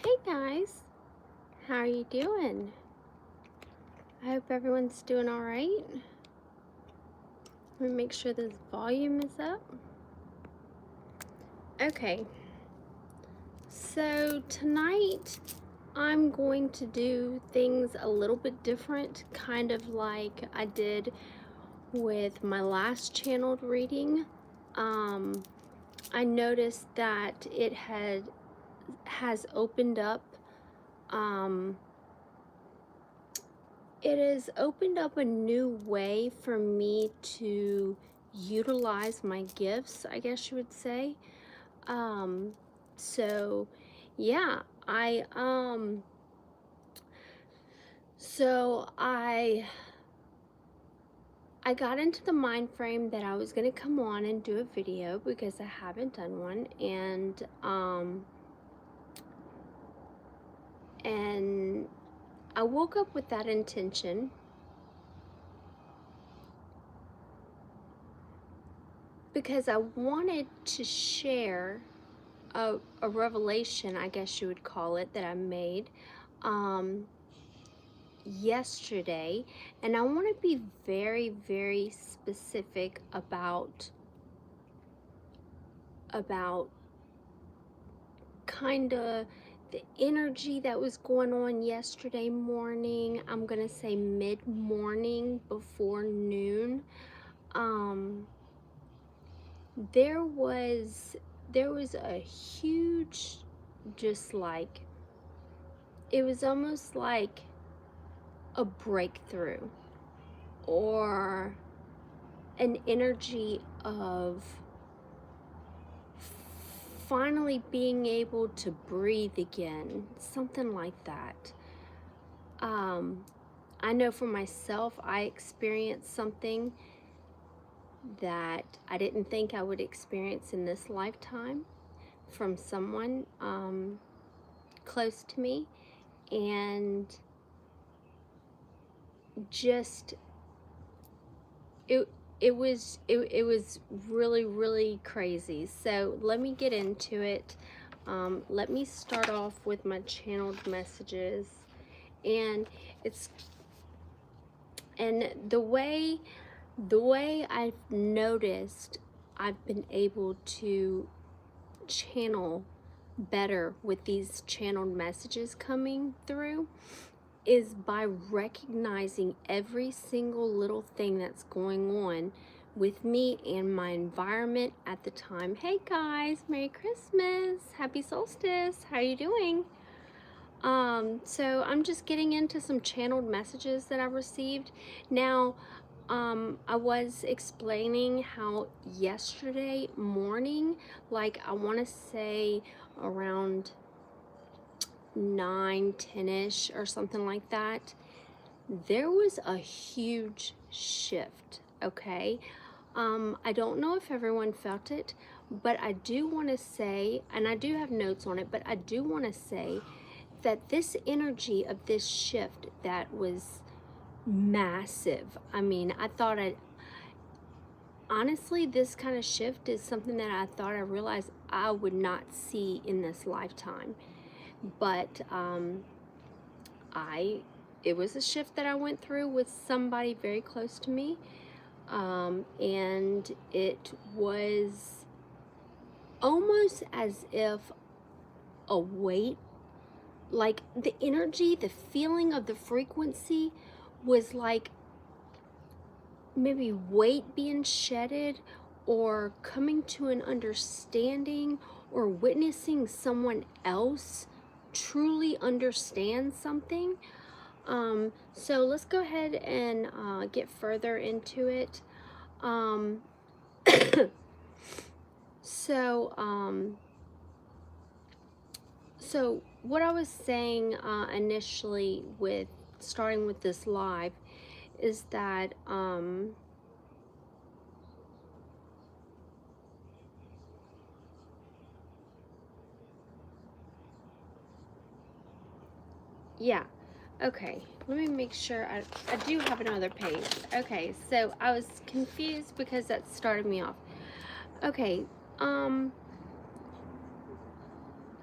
Hey guys, how are you doing? I hope everyone's doing all right. Let me make sure this volume is up. Okay, so tonight I'm going to do things a little bit different, kind of like I did with my last channeled reading. I noticed that it has opened up it has opened up a new way for me to utilize my gifts, I guess you would say. Um, so yeah, I got into the mind frame that I was gonna come on and do a video because I haven't done one, and I woke up with that intention because I wanted to share a revelation, I guess you would call it, that I made yesterday. And I want to be very, very specific about kind of the energy that was going on yesterday morning. I'm going to say mid-morning before noon. There was a huge, just like, it was almost like a breakthrough or an energy of finally being able to breathe again, something like that. I know for myself, I experienced something that I didn't think I would experience in this lifetime from someone close to me, and just it was really, really crazy. So let me get into it. Let me start off with my channeled messages, and the way I've noticed I've been able to channel better with these channeled messages coming through is by recognizing every single little thing that's going on with me and my environment at the time. Hey guys, Merry Christmas, Happy Solstice, how are you doing? So I'm just getting into some channeled messages that I received. Now, I was explaining how yesterday morning, like I want to say around 9-10ish or something like that, there was a huge shift. Okay, I don't know if everyone felt it, but I do want to say, and I do have notes on it, but I do want to say that this energy of this shift that was massive. I mean, honestly, this kind of shift is something that I thought I realized I would not see in this lifetime. But it was a shift that I went through with somebody very close to me, and it was almost as if a weight, like the energy, the feeling of the frequency was like maybe weight being shedded, or coming to an understanding, or witnessing someone else truly understand something. So let's go ahead and get further into it. Um, so, so what I was saying initially with starting with this live is that yeah, okay, let me make sure I do have another page. Okay, so I was confused because that started me off. Okay,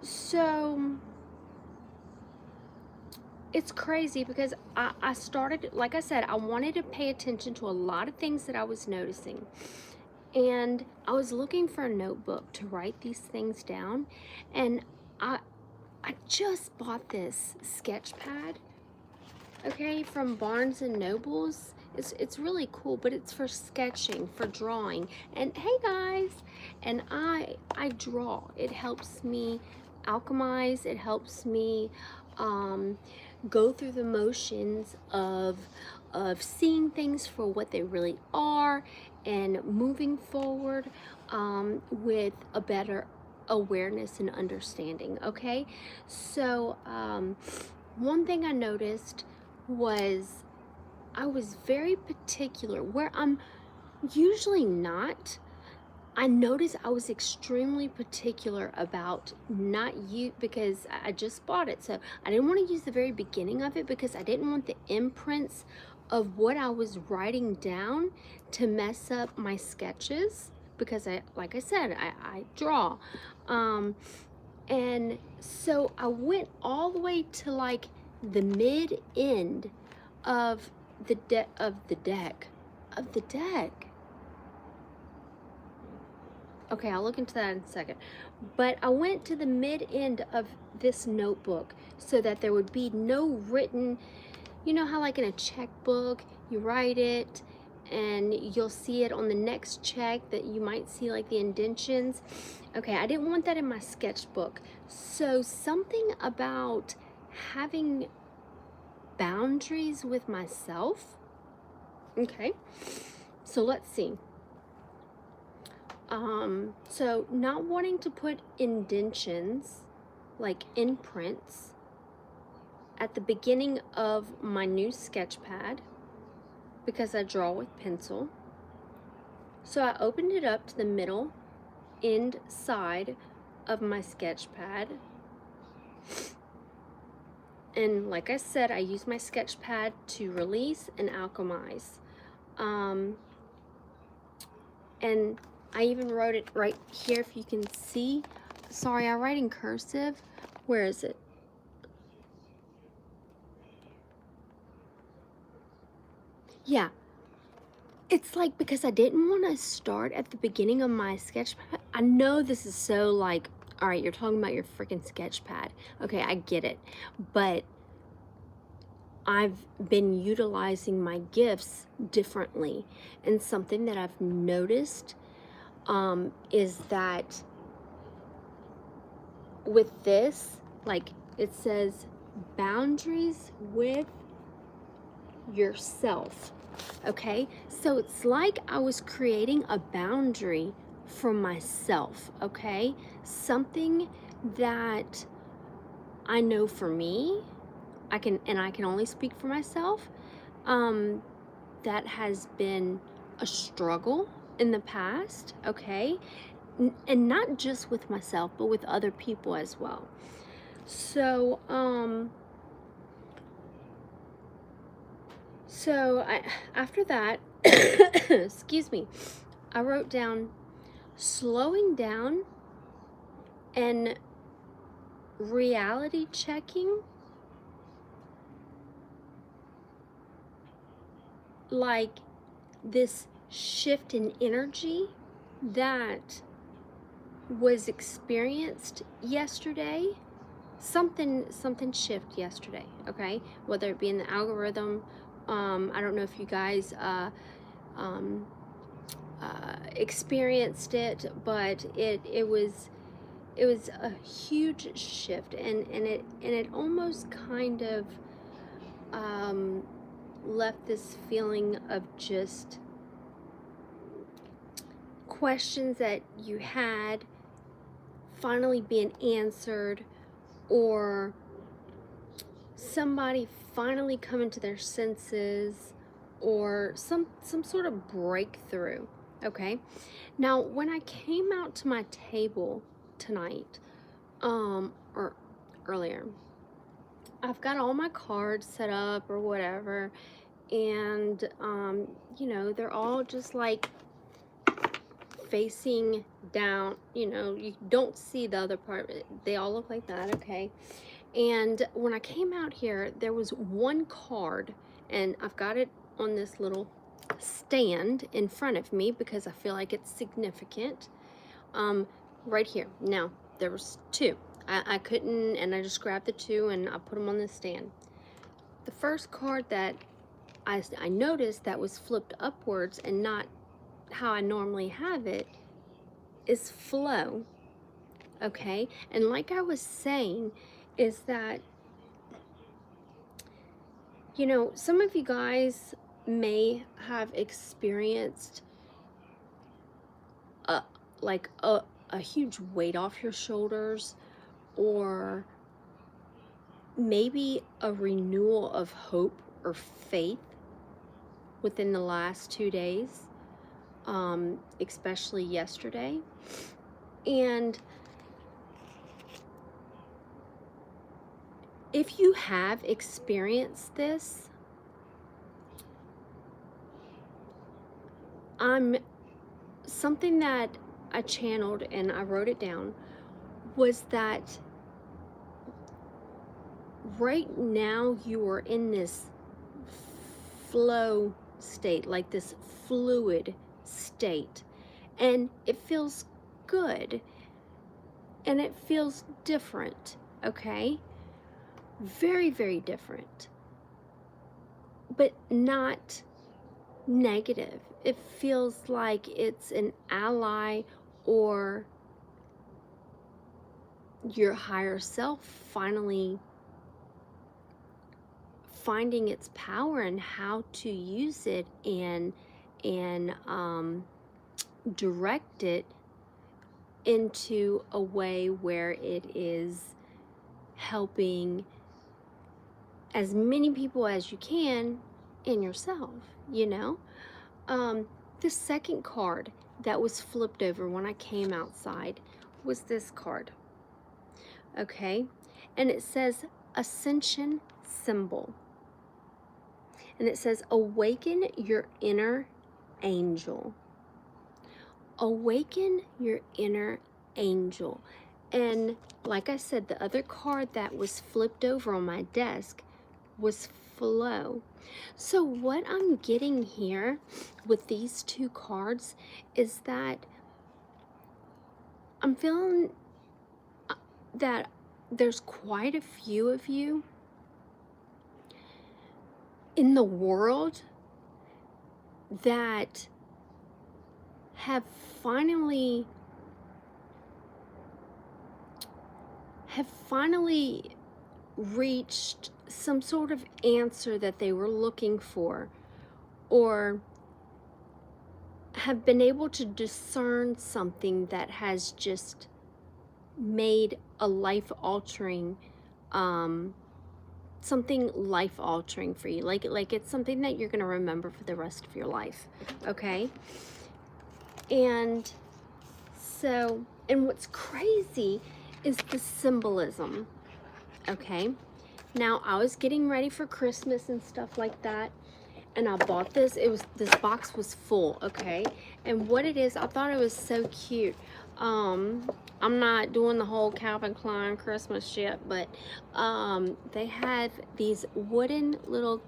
so it's crazy because I started, like I said, I wanted to pay attention to a lot of things that I was noticing. And I was looking for a notebook to write these things down. And I, I just bought this sketch pad, okay, from Barnes and Nobles. It's really cool, but it's for sketching, for drawing. And hey guys, and I draw. It helps me alchemize. It helps me go through the motions of seeing things for what they really are and moving forward with a better awareness and understanding. Okay, so one thing I noticed was I was very particular where I'm usually not. I noticed I was extremely particular about not use, because I just bought it. So I didn't want to use the very beginning of it because I didn't want the imprints of what I was writing down to mess up my sketches, because like I said, I draw. And so I went all the way to like the mid end of the deck. Okay, I'll look into that in a second. But I went to the mid end of this notebook so that there would be no written, you know how like in a checkbook, you write it and you'll see it on the next check that you might see like the indentions. Okay, I didn't want that in my sketchbook. So something about having boundaries with myself. Okay, so let's see. So not wanting to put indentions, like imprints, at the beginning of my new sketch pad, because I draw with pencil. So I opened it up to the middle end side of my sketch pad. And like I said, I use my sketch pad to release and alchemize. And I even wrote it right here, if you can see. Sorry, I write in cursive. Where is it? Yeah. It's like, because I didn't want to start at the beginning of my sketch pad. I know this is so like, all right, you're talking about your freaking sketch pad. Okay, I get it. But I've been utilizing my gifts differently. And something that I've noticed is that with this, like it says, boundaries with yourself. Okay, so it's like I was creating a boundary for myself. Okay, something that I know for me, I can only speak for myself, that has been a struggle in the past. Okay, and not just with myself, but with other people as well. So after that, excuse me, I wrote down slowing down and reality checking, like this shift in energy that was experienced yesterday. Something shift yesterday, okay? Whether it be in the algorithm, I don't know if you guys experienced it, but it was a huge shift, and it almost kind of left this feeling of just questions that you had finally being answered, or somebody finally coming to their senses, or some sort of breakthrough. Okay, now when I came out to my table tonight, or earlier, I've got all my cards set up or whatever, and you know, they're all just like facing down. You know, you don't see the other part of it. They all look like that. Okay, And when I came out here, there was one card, and I've got it on this little stand in front of me because I feel like it's significant. Right here. Now, there was two. I couldn't, and I just grabbed the two and I put them on the stand. The first card that I noticed that was flipped upwards and not how I normally have it is flow. Okay, and like I was saying, is that, you know, some of you guys may have experienced a, like a huge weight off your shoulders, or maybe a renewal of hope or faith within the last 2 days, especially yesterday. And if you have experienced this, something that I channeled and I wrote it down was that right now you are in this flow state, like this fluid state, and it feels good and it feels different, okay? Very, very different, but not negative. It feels like it's an ally, or your higher self finally finding its power and how to use it and direct it into a way where it is helping as many people as you can and yourself, you know? The second card that was flipped over when I came outside was this card, okay? And it says Ascension Symbol. And it says, awaken your inner angel. Awaken your inner angel. And like I said, the other card that was flipped over on my desk was flow. So what I'm getting here with these two cards is that I'm feeling that there's quite a few of you in the world that have finally reached some sort of answer that they were looking for, or have been able to discern something that has just made a life-altering, something life-altering for you, like it's something that you're going to remember for the rest of your life, okay? And so, and what's crazy is the symbolism, okay? Now, I was getting ready for Christmas and stuff like that, and I bought this. This box was full, okay? And what it is, I thought it was so cute. I'm not doing the whole Calvin Klein Christmas shit, but they have these wooden little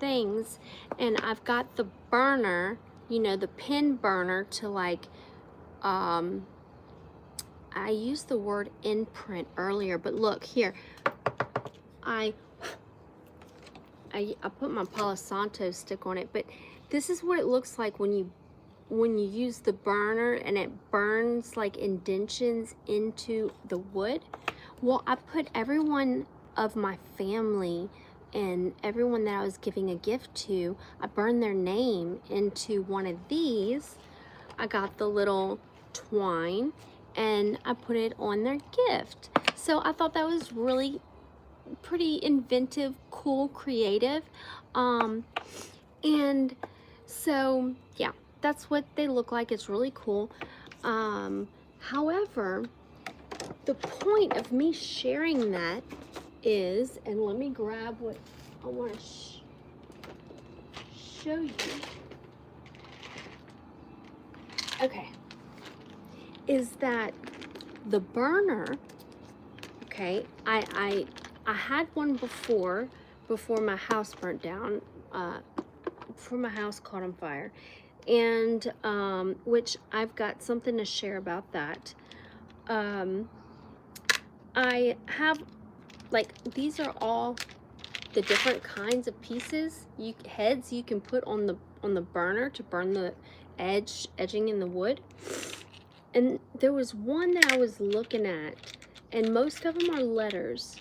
things, and I've got the burner, you know, the pen burner to like, I used the word imprint earlier, but look here, I put my Palo Santo stick on it, but this is what it looks like when you use the burner and it burns like indentions into the wood. Well, I put everyone of my family and everyone that I was giving a gift to, I burned their name into one of these. I got the little twine and I put it on their gift. So I thought that was really pretty inventive, cool, creative. And so yeah, that's what they look like. It's really cool. However, the point of me sharing that is, and let me grab what I want to show you. Okay, is that the burner, okay, I I had one before my house burnt down, before my house caught on fire, and which I've got something to share about that. I have, like, these are all the different kinds of pieces, heads you can put on the burner to burn the edging in the wood. And there was one that I was looking at, and most of them are letters.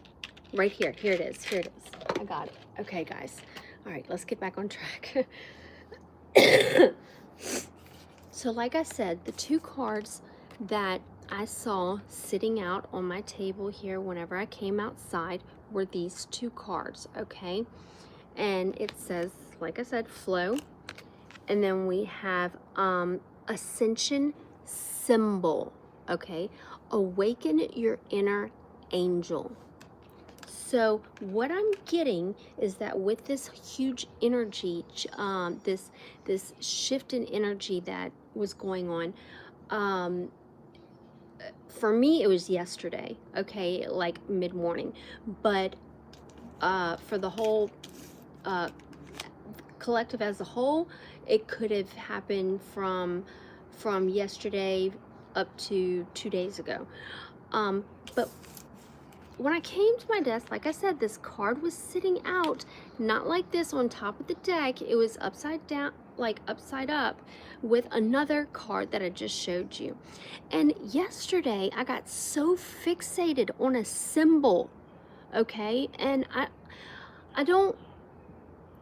Right here. Here it is. I got it. Okay, guys. All right, let's get back on track. So like I said, the two cards that I saw sitting out on my table here whenever I came outside were these two cards, okay? And it says, like I said, flow. And then we have ascension symbol, okay? Awaken your inner angel. So what I'm getting is that with this huge energy, this shift in energy that was going on, for me it was yesterday, okay, like mid-morning, but for the whole collective as a whole, it could have happened from yesterday up to 2 days ago. But when I came to my desk, like I said, this card was sitting out, not like this on top of the deck. It was upside down, like upside up, with another card that I just showed you. And yesterday, I got so fixated on a symbol, okay? And I don't,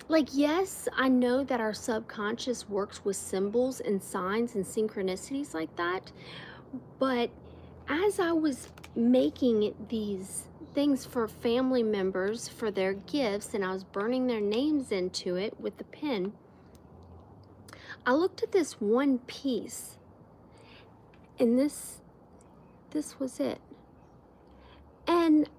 like, yes, I know that our subconscious works with symbols and signs and synchronicities like that, but as I was making these things for family members for their gifts, and I was burning their names into it with the pen, I looked at this one piece, and this was it. And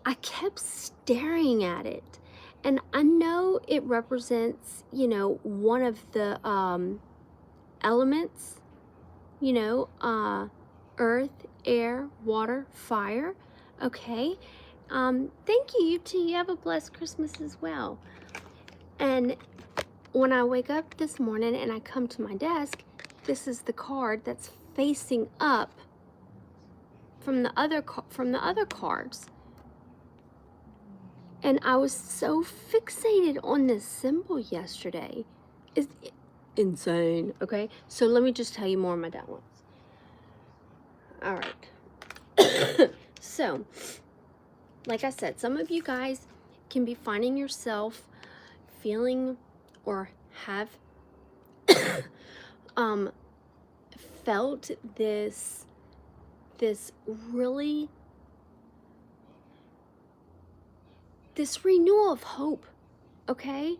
I kept staring at it. And I know it represents, you know, one of the elements, you know, earth, air, water, fire. Okay. Thank you. You too. You have a blessed Christmas as well. And when I wake up this morning and I come to my desk, this is the card that's facing up from the other cards. And I was so fixated on this symbol yesterday. It's insane. Okay. So let me just tell you more of my downloads. All right. So, like I said, some of you guys can be finding yourself feeling or have felt this really, this renewal of hope, okay?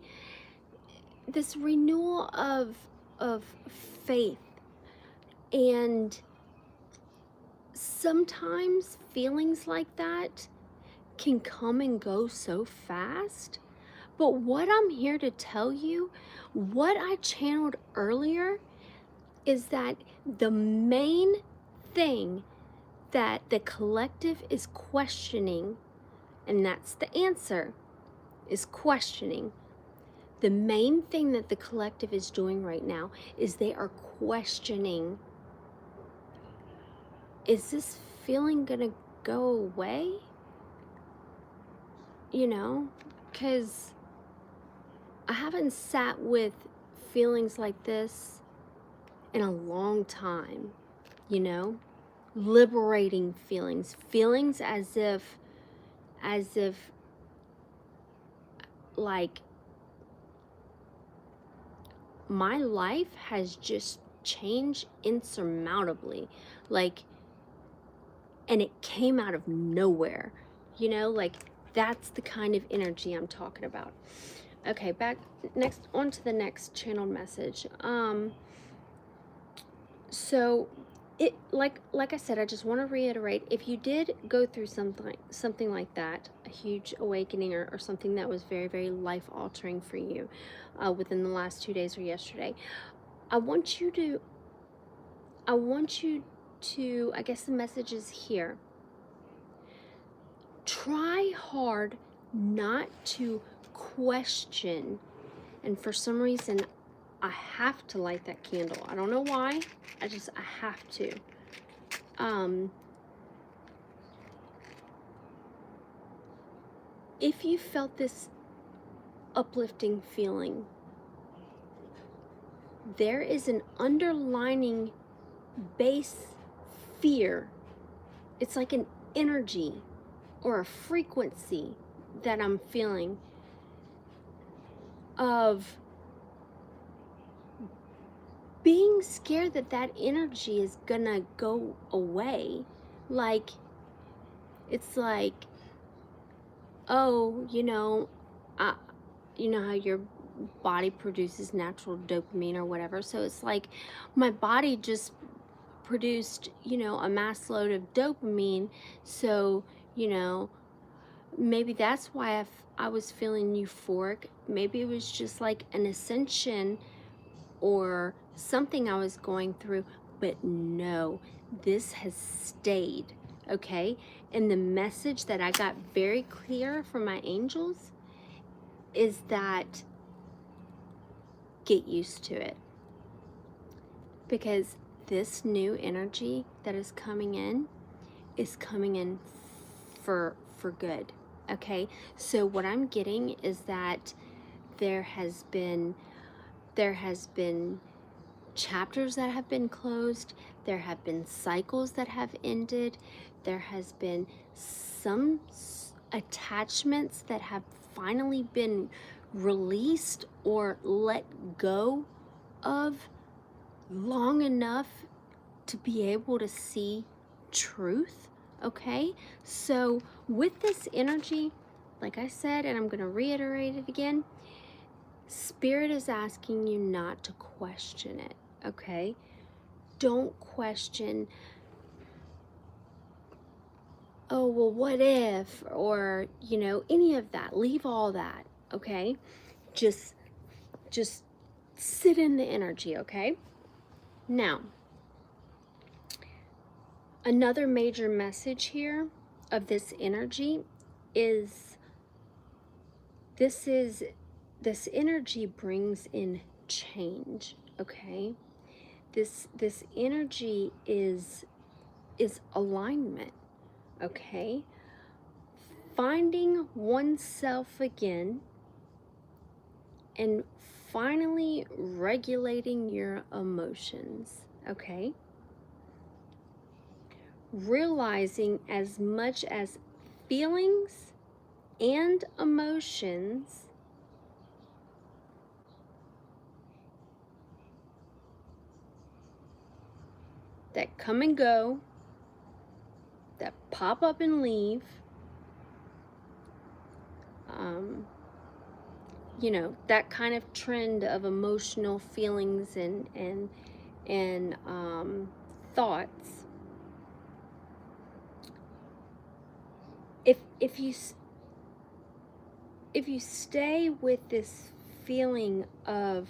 This renewal of faith. And sometimes feelings like that can come and go so fast. But what I'm here to tell you, what I channeled earlier, is that the main thing that the collective is questioning, and that's the answer, is questioning. The main thing that the collective is doing right now is they are questioning, is this feeling gonna go away? You know, because I haven't sat with feelings like this in a long time, you know? Liberating feelings as if like my life has just changed insurmountably, like, and it came out of nowhere, you know, like that's the kind of energy I'm talking about. Okay, back next on to the next channeled message. So it, like I said, I just want to reiterate, if you did go through something like that, a huge awakening or something that was very, very life altering for you within the last 2 days or yesterday, I want you to, I guess the message is here. try hard not to question. And for some reason, I have to light that candle. I don't know why. I have to. If you felt this uplifting feeling, there is an underlining base fear. It's like an energy or a frequency that I'm feeling of being scared that that energy is gonna go away. Like, it's like, oh, you know how your body produces natural dopamine or whatever. So it's like my body just produced, a mass load of dopamine. So, maybe that's why I was feeling euphoric. Maybe it was just like an ascension or something I was going through. But no, this has stayed, okay? And the message that I got very clear from my angels is that get used to it. Because this new energy that is coming in for good. Okay? So what I'm getting is that there has been chapters that have been closed, there have been cycles that have ended, there has been some attachments that have finally been released or let go of long enough to be able to see truth. Okay, so with this energy, like I said, and I'm going to reiterate it again, Spirit is asking you not to question it. Okay, don't question, oh, well, what if, or any of that. Leave all that. Okay, just sit in the energy. Okay, now another major message here of this energy is this energy brings in change. Okay, this energy is alignment. Okay, finding oneself again and finally regulating your emotions. Okay, realizing as much as feelings and emotions that come and go, that pop up and leave, that kind of trend of emotional feelings and thoughts. If you stay with this feeling of